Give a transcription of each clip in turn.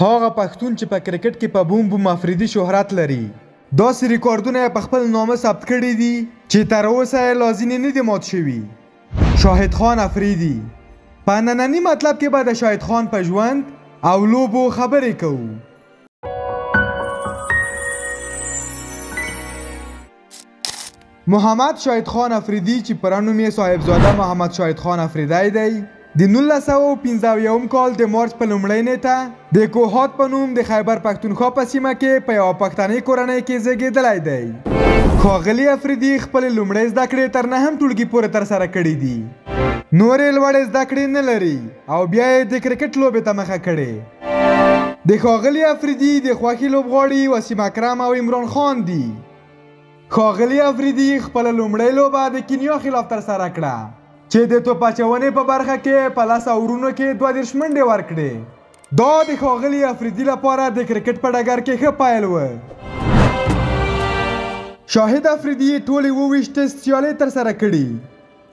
هغه پښتون چې په کرکټ کې په بوم بوم افریدي شهرت لري. داسې ریکارډونه یې په خپل نامه ثبت کړي دي چې تر اوسه یې لازینې نه دي مات شوي. شاهد خان افریدي. په ننني مطلب کې به د شاهد خان په ژوند او لوبو خبرې کوو. محمد شاهد خان افریدي چې پوره نوم یې صاحبزاده محمد شاهد خان افریدی دی، د 1915 کال د مارچ په لومړۍ نیټه د کوهات په نوم د خیبر پښتونخوا په سیمه کې په یوه پښتني کورنۍ کې زیږېدلی دی. ښاغلي افریدي خپلې لومړۍ زده کړې تر 9 ټولګي پورې ترسره کړي دي. نورې لوړې زده کړې نه لري او بیا یې د کرکټ لوبې ته مخه کړې. د ښاغلي افریدي د خوښې لوبغاړي وسیم اکرم او عمران خان دي. ښاغلي افریدي خپله لومړۍ لوبه د کینیا خلاف ترسره کړه چې د توپ اچونې په برخه کې په 10 اورونو کې 32 منډې ورکړې. دا د ښاغلي افریدي لپاره د کرکټ په ډګر کې ښه پیل و. شاهد افریدي ټولې 28 ټسټ سیالۍ ترسره کړي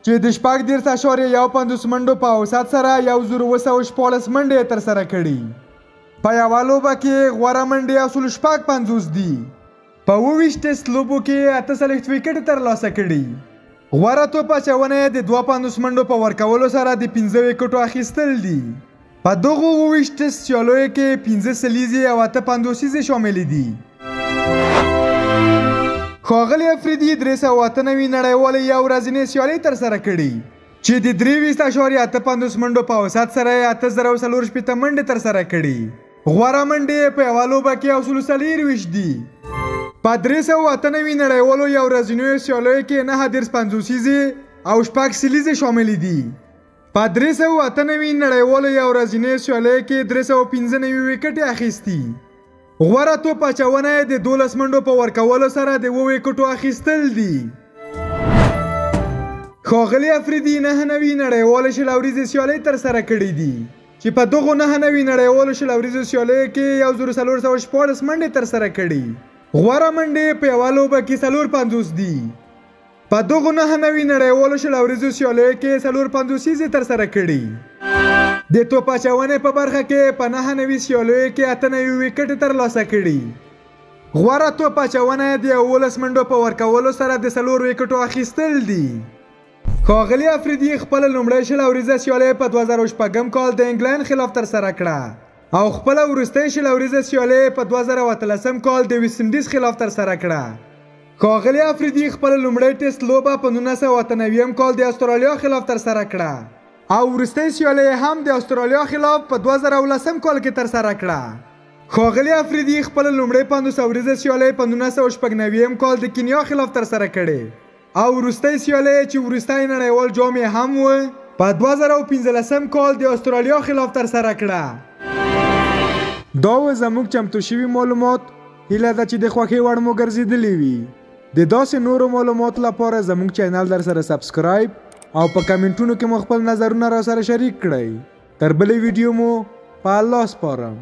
چې د 14.15 منډو په اوسط سره 1914 منډې ترسره کړي. په یوه لوبه کې غوره منډې اصول 55 دي. په 28 ټسټ لوبو کې 48 ویکټې ترلاسه کړي. غوره توپ اچونه د 52 منډو په ورکولو سره د 15 ویکټو اخیستل دي. په دغو 28 ټسټ سیالیو کې 15 سلیزې او 8 پنځوسیزې شاملې دي. ښاغلي افریدي 398 نړیوالې یو ورځنۍ سیالۍ ترسره کړي چې د 23.85 منډو په اوسط سره 8040 منډې ترسره کړي. غوره منډې په یوه لوبه کې 124 دي. په 398 نړیوالو یو ورځنیو سیالیو کې 9 پنځوسیزې او 6 سلیزې شاملې دي. په 398 نړیوالو یو ورځنیو سیالیو کې 395 ویکټې اخیستي. غوره توپ اچونه د 12 منډو په ورکولو سره د 7 ویکټو اخیستل دي. ښاغلي افریدي 99 نړیوالې شل اوريزې سیالۍ ترسره کړي دي چې په دغو 99 نړیوالو شل اوريزو سیالیو کې 1414 منډې ترسره کړي. غوره منډې په یوه لوبه کې 450 دي. په دغو 99 نړیوالو شل اوريزو سیالیو کې 450 ترسره کړي. د توپ اچونې په برخه کې په 99 سیالیو کې 98 ویکټې ترلاسه کړي. غوره توپ اچونه د 11 منډو په ورکولو سره د 4 ویکټو اخیستل دي. ښاغلي افریدي خپله لومړۍ شل اوريزه سیالۍ په 2006 کال د انګلند خلاف ترسره کړه او خپله وروستۍ شل اوريزه سیالۍ په 2013 کال د ویسټ انډیز خلاف ترسره کړه. ښاغلي افریدي خپله لومړۍ ټسټ لوبه په 1998 کال د استرالیا خلاف ترسره کړه او وروستۍ سیالۍ هم د استرالیا خلاف په 2019 کال کې ترسره کړه. ښاغلي افریدي خپله لومړۍ 50 اوريزه سیالۍ په 1996 کال د کینیا خلاف ترسره کړې او وروستۍ سیالۍ چې وروستی نړیوال جام یې هم و په 2015 کال د استرالیا خلاف ترسره کړه. دا و زموږ چمتو شوي معلومات. هیله ده چې د خوښۍ وړ مو ګرځېدلي وي. د داسې نورو معلوماتو لپاره زموږ چینل در سره سبسکرایب او په کمنټونو کې مو خپل نظرونه را سره شریک کړئ. تر بلې ویډیو مو په الله سپارم.